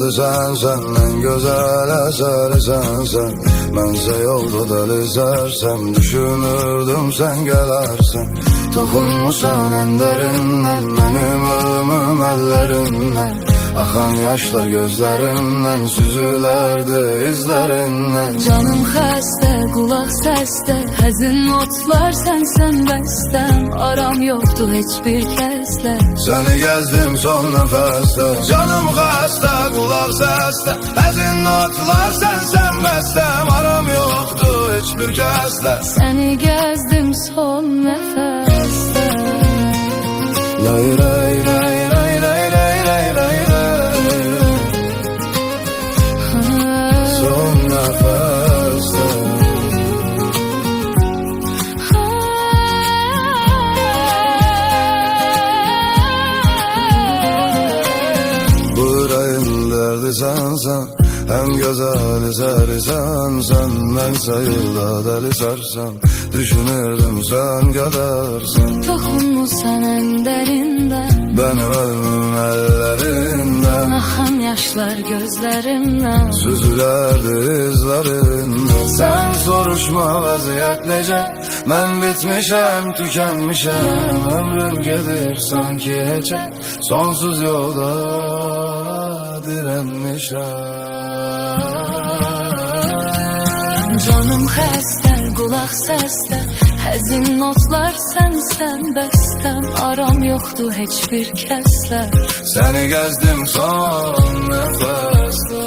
derdi sensen, en güzel eseri sensen. Bense yolda deli sersem, düşünürdüm sen gelersen. Dokunmuşsan en derinden, benim ölümüm ellerinden. Akan yaşlar gözlerimden, süzülerdi izlerinden. Canım xəstə, qulaq səsdə, həzin notlar sənsən bəstəm. Aram yoxdur heç bir kəslə. Seni gezdim son nefeste. Canım xəstə, qulaq səsdə, həzin notlar sənsən bəstəm. Aram yoxdur heç bir kəslə. Səni gəzdim son nəfəsdə. Lay lay lay lay lay lay lay lay lay. Son nefeste. Burayın derdi sensen, hem güzel eseri sensen. Ben sayılda deli sersem, düşünürdüm sen kadersen. Toxunmusan ən dərindən, Benim ölümüm ellerinden. axan yaşlar gözlərimdən. Süzülerdi izlerinden. Sen soruşma vaziyet nece, ben bitmişem, tükenmişem. Ömrüm gelir sanki hece, sonsuz yolda direnmişem. Canım xəstə, qulaq səsdə, həzin notlar sənsən bəstəm. Aram yoxdur heç bir kəslə. Seni gezdim son nefeste.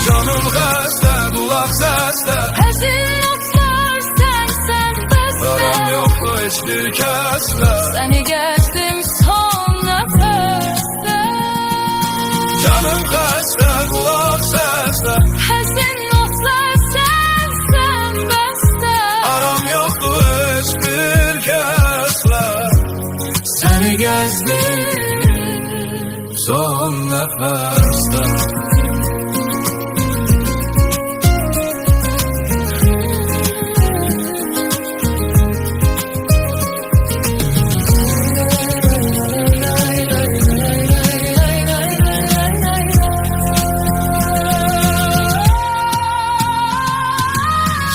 Canım xəstə, qulaq səsdə, Həzin notlar sənsən bəstəm. aram yoxdur heç bir kəslə. Səni gəzdim son nəfəsdə. Canım xəstə, qulaq səsdə, Həzin notlar sənsən bəstəm. aram yoxdur heç bir kəslə. Səni gəzdim son nəfəsdə.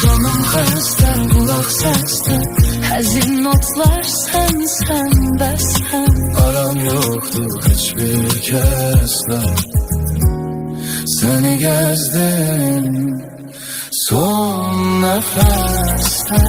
Canım xəstə, qulaq səsdə, həzin notlar sənsən bəstəm. Aram yoxdur heç bir kəslə. Səni gəzdim son nəfəsdə.